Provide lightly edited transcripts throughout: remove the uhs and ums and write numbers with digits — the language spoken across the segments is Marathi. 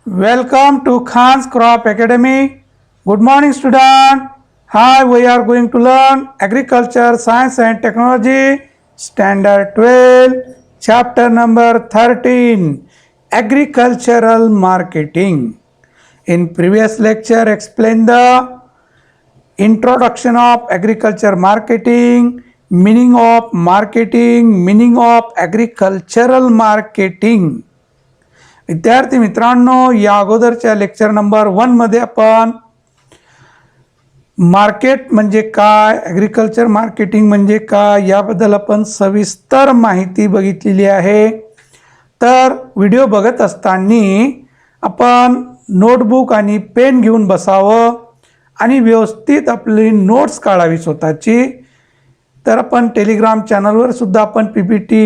Welcome to Khan's Crop Academy. Good morning, student. Hi, we are going to learn Agriculture, Science and Technology, Standard 12, Chapter number 13, Agricultural Marketing. In previous lecture, explain the introduction of agriculture marketing, meaning of agricultural marketing. विद्यार्थी मित्रांनो, या अगोदरच्या लेक्चर नंबर 1 मध्ये आपण मार्केट म्हणजे काय, ॲग्रिकल्चर मार्केटिंग म्हणजे काय याबद्दल आपण सविस्तर माहिती बघितलेली आहे. तर व्हिडिओ बघत असताना आपण नोटबुक आणि पेन घेऊन बसावं आणि व्यवस्थित आपली नोट्स काढावी स्वतःची. तर आपण टेलिग्राम चॅनलवर सुद्धा आपण PPT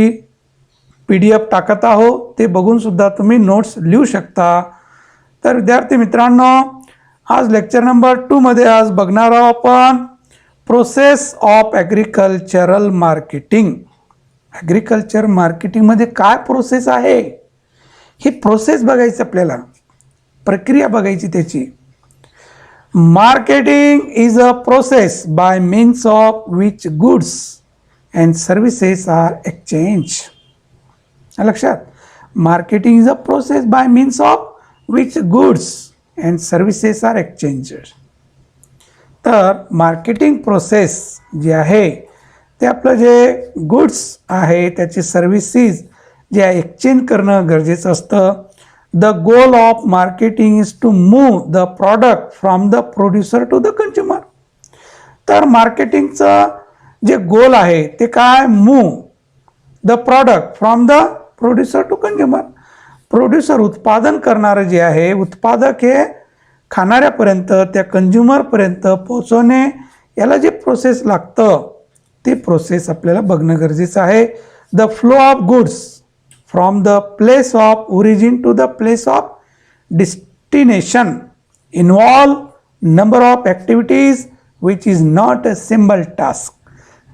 PDF टाकत आहोत, ते बघून सुद्धा तुम्ही नोट्स लिहू शकता. तर विद्यार्थी मित्रांनो, आज लेक्चर नंबर 2 मध्ये आज बघणार आहोत आपण process of agricultural marketing. Agriculture मार्केटिंगमध्ये काय प्रोसेस आहे ही प्रोसेस बघायची, आपल्याला प्रक्रिया बघायची त्याची. Marketing is a process by means of which goods and services are exchange. लक्षात, marketing is a process by means of which goods and services are exchanged. तर मार्केटिंग प्रोसेस जे आहे ते आपलं जे गुड्स आहे त्याचे सर्व्हिसेस जे आहे एक्सचेंज करणं गरजेचं असतं. The goal of marketing is to move the product from the producer to the consumer. तर मार्केटिंगचं जे गोल आहे ते काय, move the product from the producer to consumer. Producer उत्पादन करणारं जे आहे, उत्पादक हे खाणाऱ्यापर्यंत त्या कंझ्युमरपर्यंत पोहोचवणे, याला जे प्रोसेस लागतं ते प्रोसेस आपल्याला बघणं गरजेचं आहे. The flow of goods from the place of origin to the place of destination involve number of activities which is not a simple task.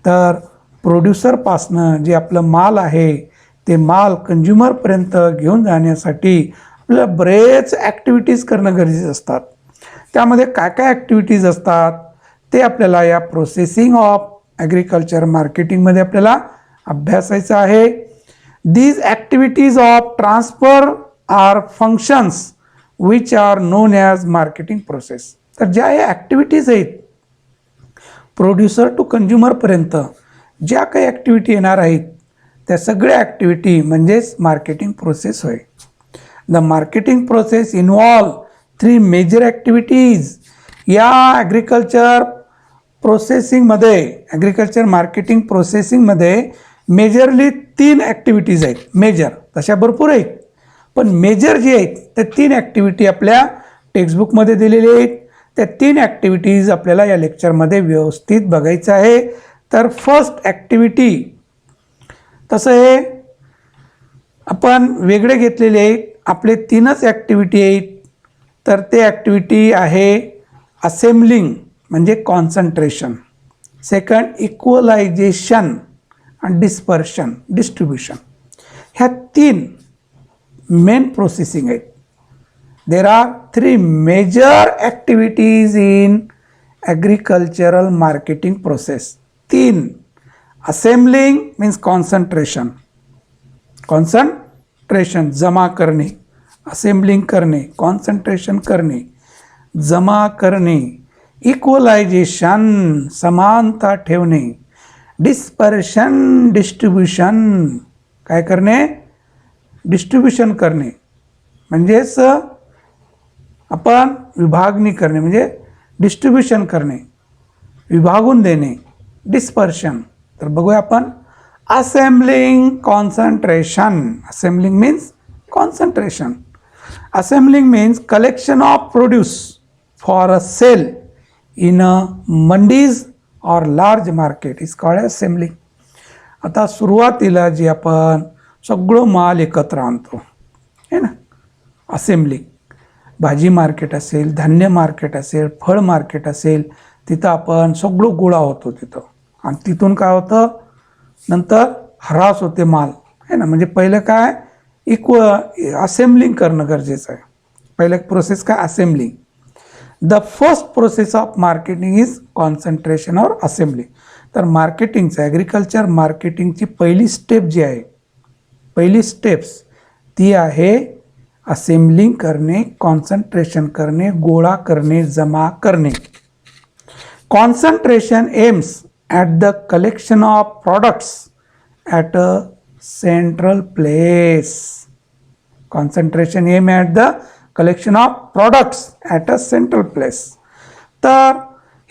तर प्रोड्युसरपासनं जे आपलं माल आहे ते माल कंझ्युमरपर्यंत घेऊन जाण्यासाठी आपल्याला बरेच ॲक्टिव्हिटीज करणं गरजेचं असतात. त्यामध्ये काय काय ॲक्टिव्हिटीज असतात ते आपल्याला या प्रोसेसिंग ऑफ ॲग्रिकल्चर मार्केटिंगमध्ये आपल्याला अभ्यासायचं आहे. These activities of transfer are functions which are known as marketing process. तर ज्या या ॲक्टिव्हिटीज आहेत प्रोड्युसर टू कंझ्युमरपर्यंत ज्या काही ॲक्टिव्हिटी येणार आहेत त्या सगळ्या ॲक्टिव्हिटी म्हणजेच मार्केटिंग प्रोसेस होय. The marketing process involve 3 major activities. या ॲग्रिकल्चर प्रोसेसिंगमध्ये, ॲग्रिकल्चर मार्केटिंग प्रोसेसिंगमध्ये मेजरली 3 ॲक्टिव्हिटीज आहेत. मेजर तशा भरपूर आहेत, पण मेजर जे आहेत त्या 3 ॲक्टिव्हिटी आपल्या टेक्स्टबुकमध्ये दिलेल्या आहेत. त्या 3 ॲक्टिव्हिटीज आपल्याला या लेक्चरमध्ये व्यवस्थित बघायचं आहे. तर फर्स्ट ॲक्टिव्हिटी, तसं हे आपण वेगळे घेतलेले आहेत, आपले 3च ॲक्टिव्हिटी आहेत. तर ते ॲक्टिव्हिटी आहे असेंबलिंग म्हणजे कॉन्सन्ट्रेशन, सेकंड इक्वलायझेशन आणि डिस्पर्शन डिस्ट्रीब्युशन. ह्या 3 मेन प्रोसेसिंग आहेत. There are 3 major activities in agricultural marketing process. 3 assembling means concentration, जमा करणे, असेंबलिंग करणे, कॉन्सन्ट्रेशन करणे, जमा करणे, इक्वलायझेशन समानता ठेवणे, डिस्पर्शन डिस्ट्रीब्युशन काय करणे, डिस्ट्रीब्युशन करणे म्हणजेच आपण विभागणी करणे म्हणजे डिस्ट्रीब्युशन करणे, विभागून देणे, डिस्पर्शन. तर बघूया आपण assembling concentration. Assembling means concentration. Assembling means collection of produce for a sale in a mandis और large market is called assembling. आता सुरुवातीला जे आपण सगळं माल एकत्र आणतो है ना, असेंबलिंग. भाजी मार्केट असेल, धान्य मार्केट असेल, फळ मार्केट असेल, तिथं आपण सगळं गोळा होतो तिथं. आणि तिथून काय होतं, नंतर हरास होते माल है ना. म्हणजे पहिलं काय, असेंबलिंग करणं गरजेचं आहे. पहिलं प्रोसेस काय, assembling. The first process of marketing is concentration और असेंबलिंग. तर मार्केटिंगचं, ॲग्रिकल्चर मार्केटिंगची पहिली स्टेप जी आहे, पहिली स्टेप्स ती आहे असेंबलिंग करणे, कॉन्सन्ट्रेशन करणे, गोळा करणे, जमा करणे. Concentration aims at the collection of products at a central place. Concentration aim at the collection of products at a central place. तर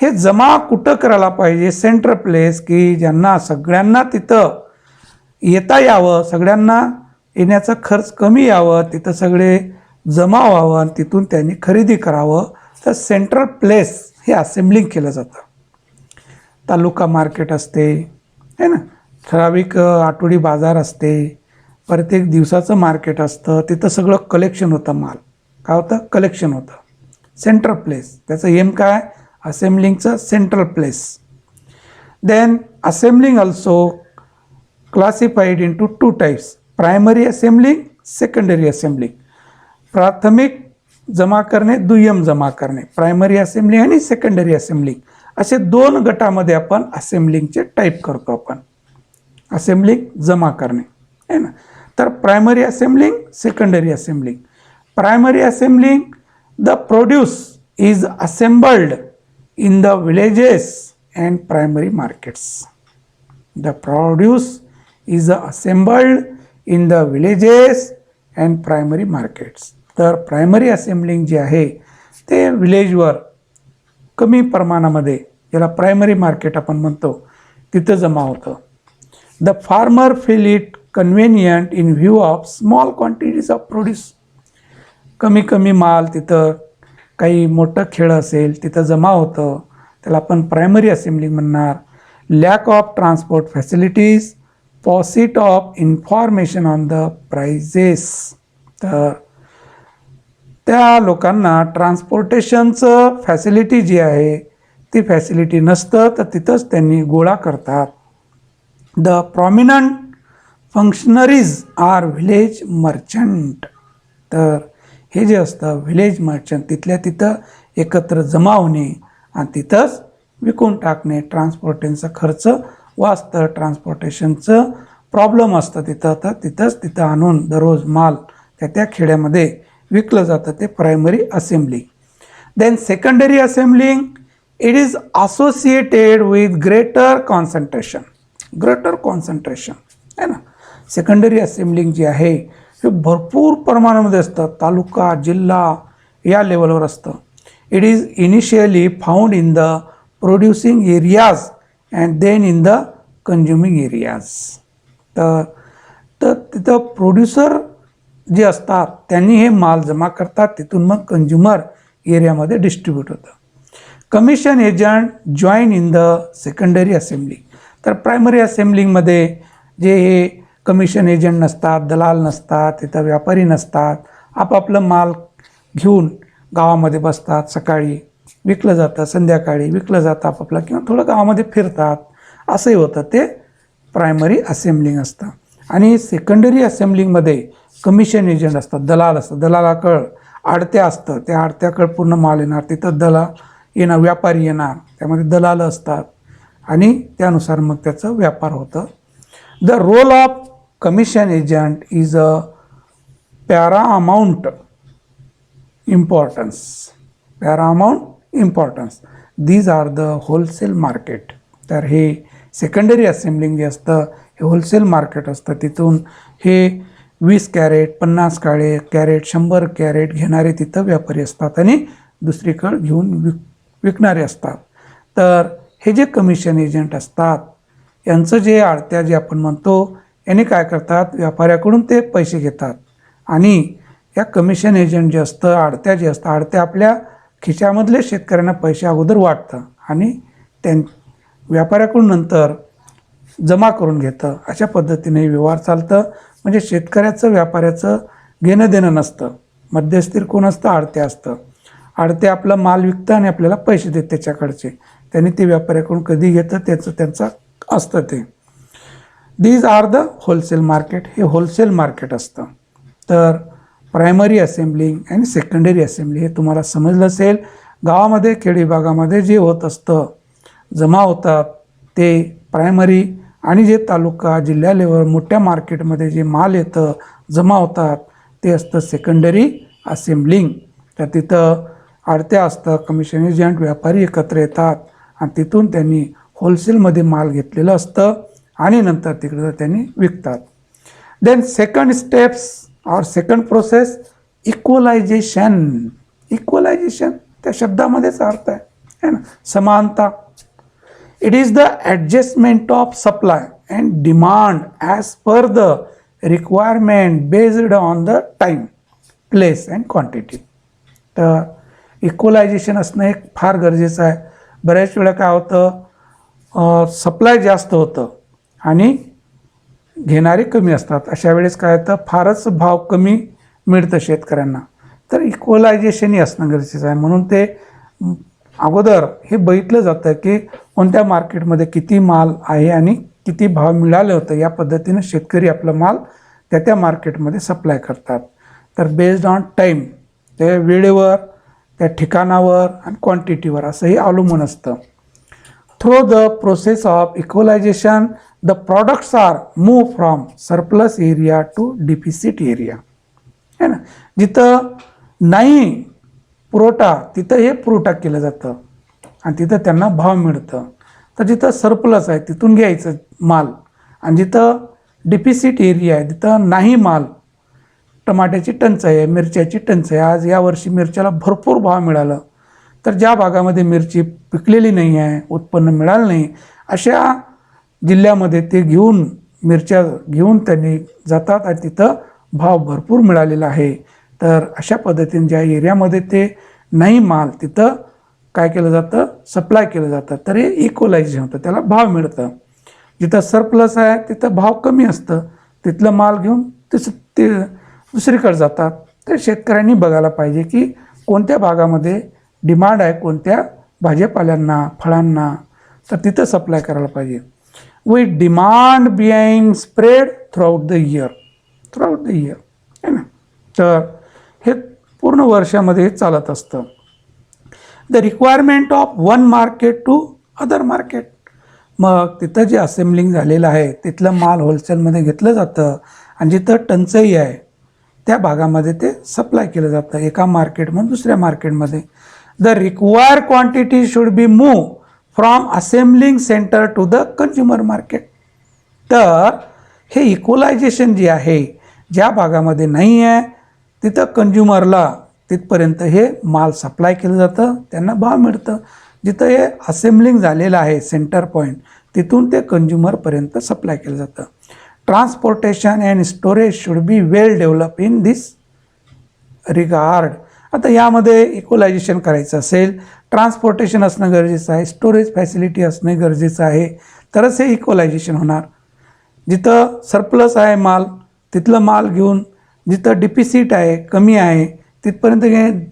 हे जमा कुठं करायला पाहिजे, सेंट्रल प्लेस, की ज्यांना सगळ्यांना तिथं येता यावं, सगळ्यांना येण्याचा खर्च कमी यावं, तिथं सगळे जमा व्हावं आणि तिथून त्यांनी खरेदी करावं. तर सेंट्रल प्लेस हे असेंब्लिंग केलं जातं. तालुका मार्केट असते है ना, ठराविक आठवडी बाजार असते, प्रत्येक दिवसाचं मार्केट असतं, तिथं सगळं कलेक्शन होतं, माल काय होतं, कलेक्शन होतं. सेंट्रल प्लेस त्याचं एम काय, असेंब्लिंगचं central place. Then assembling also classified into two types, primary assembling, secondary assembling. प्राथमिक जमा करणे, दुय्यम जमा करणे, प्रायमरी असेंब्लिंग आणि सेकंडरी असेंब्लिंग, असे दोन गटामध्ये आपण असेंब्लिंगचे टाईप करतो. आपण असेंब्लिंग जमा करणे है ना. तर primary assembling, secondary assembling. Primary assembling, the produce is assembled in the villages and primary markets. The produce is assembled in the villages and primary markets. तर प्रायमरी असेंब्लिंग जे आहे ते विलेजवर कमी प्रमाणामध्ये, याला प्रायमरी मार्केट आपण म्हणतो, तिथं जमा होतं. The farmer feel it convenient in view of small quantities of produce. कमी कमी माल तिथं, काही मोठं खेळ असेल तिथं जमा होतं, त्याला आपण प्रायमरी असेंब्लिंग म्हणणार. Lack of transport facilities, paucity of information on the prices. तर त्या लोकांना ट्रान्सपोर्टेशनचं फॅसिलिटी जी आहे ती फॅसिलिटी नसतं, तर तिथंच त्यांनी गोळा करतात. The prominent functionaries are village merchant. तर हे जे असतं व्हिलेज मर्चंट, तिथल्या तिथं एकत्र जमा होणे आणि तिथंच विकून टाकणे. ट्रान्सपोर्टेशनचा खर्च वाचतं, ट्रान्सपोर्टेशनचं प्रॉब्लेम असतं तिथं, तर तिथं आणून दररोज माल त्या खेड्यामध्ये विकलं जातं. ते primary assembling. Then secondary assembling, it is associated with greater concentration. Greater concentration है ना. सेकंडरी असेंब्लिंग जी आहे हे भरपूर प्रमाणामध्ये असतं, तालुका जिल्हा या लेवलवर असतं. It is initially found in the producing areas and then in the consuming areas. तर तिथं प्रोड्युसर जे असतात त्यांनी हे माल जमा करतात, तिथून मग कंझ्युमर एरियामध्ये डिस्ट्रीब्यूट होतं. Commission agent join in the secondary assembling. तर प्रायमरी असेंब्लिंगमध्ये जे हे कमिशन एजंट नसतात, दलाल नसतात, तिथं व्यापारी नसतात, आपापलं माल घेऊन गावामध्ये बसतात, सकाळी विकलं जातं, संध्याकाळी विकलं जातं आपापलं, किंवा थोडं गावामध्ये फिरतात, असंही होतं. ते प्रायमरी असेंब्लिंग असतं. आणि सेकंडरी असेंब्लिंगमध्ये कमिशन एजंट असतात, दलाल असतात, दलालाकडं आडत्या असतं, त्या आडत्याकडं पूर्ण माल येणार, तिथं दलाल येणार, व्यापारी येणार, त्यामध्ये दलाल असतात आणि त्यानुसार मग त्याचं व्यापार होतं. The role of commission agent is a paramount importance. Paramount importance. These are the wholesale market. तर हे सेकंडरी असेंब्लिंग जे असतं हे होलसेल मार्केट असतं. तिथून हे 20 कॅरेट, 50 कॅरेट, 100 कॅरेट घेणारे तिथं व्यापारी असतात आणि दुसरीकडे घेऊन विकणारे असतात. तर हे जे कमिशन एजंट असतात यांचं जे आडत्या जे आपण म्हणतो, यांनी काय करतात, व्यापाऱ्याकडून ते पैसे घेतात आणि या कमिशन एजंट जे असतं, आडत्या जे असतं, आडत्या आपल्या खिशामधले शेतकऱ्यांना पैसे अगोदर वाटतं आणि व्यापाऱ्याकडून नंतर जमा करून घेतं. अशा पद्धतीने व्यवहार चालतं. म्हणजे शेतकऱ्याचं व्यापाऱ्याचं घेणं देणं नसतं. मध्यस्थी कोण असतं, आडत्या असतं. आडते आपला माल विकतं आणि आपल्याला पैसे देत त्याच्याकडचे, त्यांनी ते व्यापाऱ्याकडून कधी घेतं त्यांचं असतं ते. These are the wholesale market. हे होलसेल मार्केट असतं. तर प्रायमरी असेंब्लिंग आणि सेकंडरी असेंब्ली. हे तुम्हाला समजलं असेल. गावामध्ये खेडी भागामध्ये जे होत असतं, जमा होतात ते प्रायमरी, आणि जे तालुका जिल्हा लेवल मोठ्या मार्केटमध्ये जे माल येतं जमा होतात ते असतं सेकंडरी असेंब्लिंग. तर तिथं आडत्या असतं, कमिशन एजंट, व्यापारी एकत्र येतात आणि तिथून त्यांनी होलसेलमध्ये माल घेतलेलं असतं आणि नंतर तिकडं त्यांनी विकतात. देन सेकंड स्टेप्स और सेकंड प्रोसेस इक्वलायझेशन. इक्वलायझेशन त्या शब्दामध्येच अर्थ आहे ना, समानता. It is the adjustment of supply and demand as per the requirement based on the time, place and quantity. तर इक्वलायझेशन असणं एक फार गरजेचं आहे. बऱ्याच वेळा काय होतं, सप्लाय जास्त होतं आणि घेणारे कमी असतात. अशा वेळेस काय होतं, फारच भाव कमी मिळतं शेतकऱ्यांना. तर इक्वलायझेशनही असणं गरजेचं आहे. म्हणून ते अगोदर हे बघितलं जातं की कोणत्या मार्केटमध्ये किती माल आहे आणि किती भाव मिळाले होतं. या पद्धतीनं शेतकरी आपला माल त्या मार्केटमध्ये सप्लाय करतात. तर बेस्ड ऑन टाईम, ते वेळेवर, त्या ठिकाणावर आणि क्वांटिटीवर असंही अवलंबून असतं. Through the process of equalisation the products are move from surplus area to deficit area. है ना, जिथं नाही पुरवठा तिथं हे पुरवठा केलं जातं आणि तिथं त्यांना भाव मिळतं. तर जिथं सरप्लस आहे तिथून घ्यायचं माल, आणि जिथं डिफिसिट एरिया आहे तिथं नाही माल, टमाट्याची टंचाई आहे, मिरच्याची टंचाई आहे, आज यावर्षी मिरच्याला भरपूर भाव मिळालं, तर ज्या भागामध्ये मिरची पिकलेली नाही आहे, उत्पन्न मिळालं नाही, अशा जिल्ह्यामध्ये ते मिरच्या घेऊन त्यांनी जातात आणि तिथं भाव भरपूर मिळालेला आहे. तर अशा पद्धतीने ज्या एरियामध्ये ते नाही माल तिथं काय केलं जातं, सप्लाय केलं जातं. तर हे इक्वलायझेशन होतं, त्याला भाव मिळतं. जिथं सरप्लस आहे तिथं भाव कमी असतं, तिथलं माल घेऊन ते दुसरीकडे जातात. तर शेतकऱ्यांनी बघायला पाहिजे की कोणत्या भागामध्ये डिमांड आहे, कोणत्या भाजीपाल्यांना, फळांना, तर तिथं सप्लाय करायला पाहिजे. With demand being spread throughout the year है ना. तर हे पूर्ण वर्षामध्ये चालत असतं. The requirement of one market to other market. मग तिथं जे असेंब्लिंग झालेलं आहे तिथलं माल होलसेलमध्ये घेतलं जातं आणि जिथं टंचाई आहे त्या भागामध्ये ते सप्लाय केलं जातं एका मार्केटमधून दुसऱ्या मार्केटमध्ये. The required quantity should be move from assembling centre to the consumer market. तर हे इक्वलायझेशन जे आहे, ज्या भागामध्ये नाही आहे तिथं कंझ्युमरला तिथपर्यंत हे माल सप्लाय केलं जातं, त्यांना भाव मिळतं. जिथं हे असेंब्लिंग झालेलं आहे सेंटर पॉईंट, तिथून ते कंझ्युमरपर्यंत सप्लाय केलं जातं. Transportation and storage should be well develop in this regard. आता यामध्ये इक्वलायझेशन करायचं असेल, ट्रान्सपोर्टेशन असणं गरजेचं आहे, स्टोरेज फॅसिलिटी असणं गरजेचं आहे, तरच हे इक्वलायझेशन होणार. जिथं सरप्लस आहे माल तिथलं माल घेऊन, जिथं डिफिसिट आहे, कमी आहे, तिथपर्यंत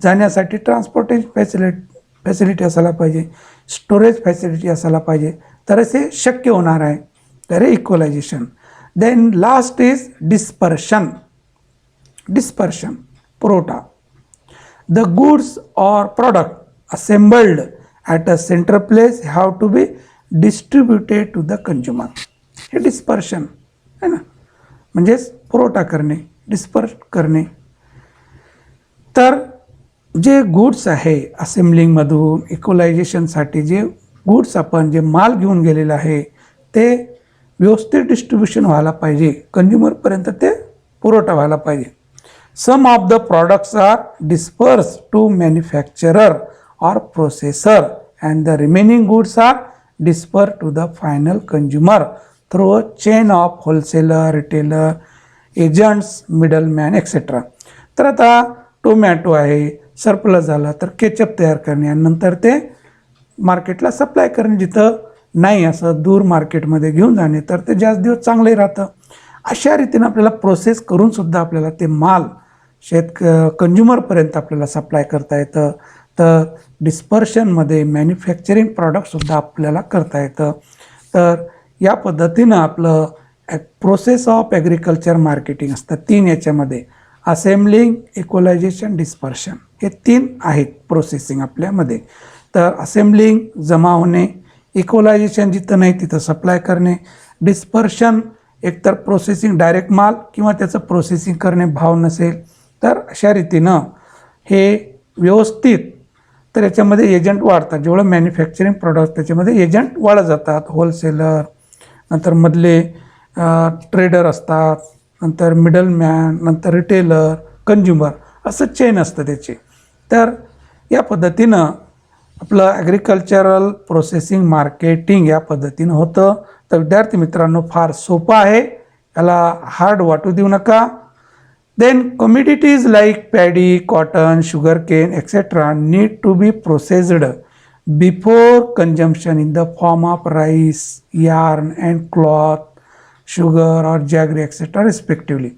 जाण्यासाठी ट्रान्सपोर्टेशन फॅसिलिटी असायला पाहिजे, स्टोरेज फॅसिलिटी असायला पाहिजे, तरच हे शक्य होणार आहे. तर हे equalisation. Then last is dispersion. पुरवठा. The goods or product assembled at a center place have to be distributed to the consumer. हे डिस्पर्शन आहे ना, म्हणजेच पुरवठा करणे, डिस्पर्स करणे. तर जे गुड्स आहे असेंब्लिंगमधून इक्वलायझेशनसाठी जे गुड्स आपण जे माल घेऊन गेलेलं आहे ते व्यवस्थित डिस्ट्रीब्युशन व्हायला पाहिजे, कंझ्युमरपर्यंत ते पुरवठा व्हायला पाहिजे. Some of the products are disperse to manufacturer or processor and the remaining goods are dispersed to the final consumer through a chain of wholesaler, retailer, agents, middleman etc. तर आता टोमॅटो आहे, सरप्लस झाला तर केचप तयार करणे आणि नंतर ते मार्केटला सप्लाय करणे. जिथं नाही असं दूर मार्केटमध्ये घेऊन जाणे, तर ते जास्त दिवस चांगले राहतं. अशा रीतीनं आपल्याला प्रोसेस करून सुद्धा आपल्याला ते माल कंझ्युमरपर्यंत आपल्याला सप्लाय करता येतं. तर डिस्पर्शनमध्ये मॅन्युफॅक्चरिंग प्रॉडक्टसुद्धा आपल्याला करता येतं. तर या पद्धतीनं आपलं प्रोसेस ऑफ ॲग्रिकल्चर मार्केटिंग असतं 3 याच्यामध्ये. असेंबलिंग, इक्वलायझेशन, डिस्पर्शन हे 3 आहेत प्रोसेसिंग आपल्यामध्ये. तर असेंबलिंग जमा होणे, इक्वलायझेशन जिथं नाही तिथं सप्लाय करणे, डिस्पर्शन एकतर प्रोसेसिंग डायरेक्ट माल किंवा त्याचं प्रोसेसिंग करणे भाव नसेल तर अशा रीतीनं हे व्यवस्थित. तर याच्यामध्ये एजंट वाढतात. जेवढं मॅन्युफॅक्चरिंग प्रोडक्ट त्याच्यामध्ये एजंट वाढत जातात. होलसेलर, नंतर मधले ट्रेडर असतात, नंतर मिडलमॅन, नंतर रिटेलर, कंझ्युमर, असं चेन असतं त्याचे. तर या पद्धतीनं आपलं ॲग्रिकल्चरल प्रोसेसिंग मार्केटिंग या पद्धतीनं होतं. तर विद्यार्थी मित्रांनो फार सोपं आहे, याला हार्ड वाटू देऊ नका. Then commodities like paddy, cotton, sugarcane, etc. need to be processed before consumption in the form of rice, yarn and cloth, sugar or jaggery etc. respectively.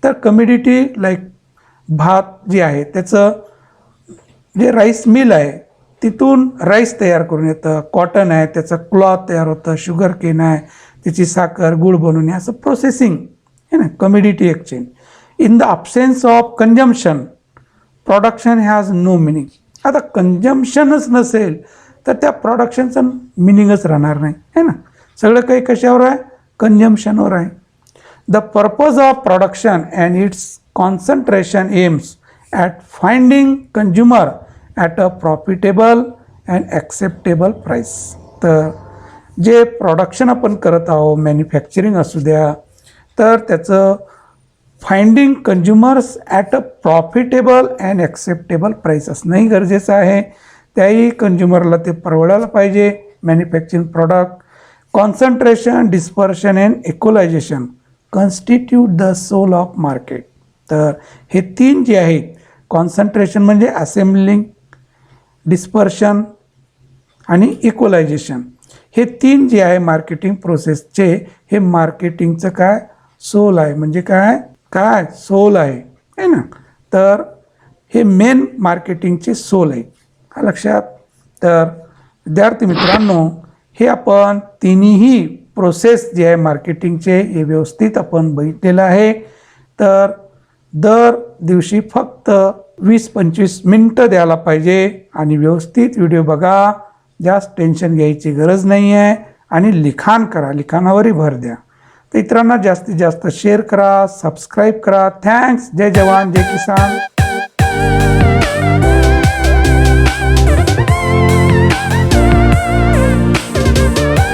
तर कमोडिटी लाईक भात जे आहे त्याचं जे राईस मिल आहे तिथून राईस तयार करून येतं, कॉटन आहे त्याचं क्लॉथ तयार होतं, शुगर केन आहे त्याची साखर गुळ बनवणे, असं प्रोसेसिंग आहे ना, commodity exchange. In the absence of consumption production has no meaning. आता कंजम्पशनच नसेल तर त्या प्रोडक्शनचं मिनिंगच राहणार नाही, है ना. सगळं काही कशावर आहे, कंजम्पशनवर आहे. The purpose of production and it's concentration aims at finding consumer at a profitable and acceptable price. तर जे प्रोडक्शन आपण करत आहोत, मॅन्युफॅक्चरिंग असू द्या, तर त्याचं finding consumers at a profitable and acceptable price असणंही गरजेचं आहे. त्याही कंझ्युमरला ते परवडायला पाहिजे manufacturing product. Concentration, dispersion and equalisation constitute the soul of market. तर हे 3 जे आहेत, कॉन्सन्ट्रेशन म्हणजे असेंबलिंग, डिस्पर्शन आणि इक्वलायझेशन, हे 3 जे आहे मार्केटिंग प्रोसेसचे, हे मार्केटिंगचं काय सोल आहे. म्हणजे काय सोल आहे ना. तर हे मेन मार्केटिंगचे सोल आहे, लक्षात. तर विद्यार्थी मित्रांनो हे आपण तिन्ही प्रोसेस जे आहे मार्केटिंगचे हे व्यवस्थित आपण बघितलेलं आहे. तर दर दिवशी फक्त 20-25 मिनटं द्यायला पाहिजे आणि व्यवस्थित व्हिडिओ बघा. जास्त टेन्शन घ्यायची गरज नाही आहे आणि लिखाण करा, लिखाणावरही भर द्या. तर इतरांना जास्तीत जास्त शेअर करा, सबस्क्राईब करा. थँक्स. जय जवान जय किसान.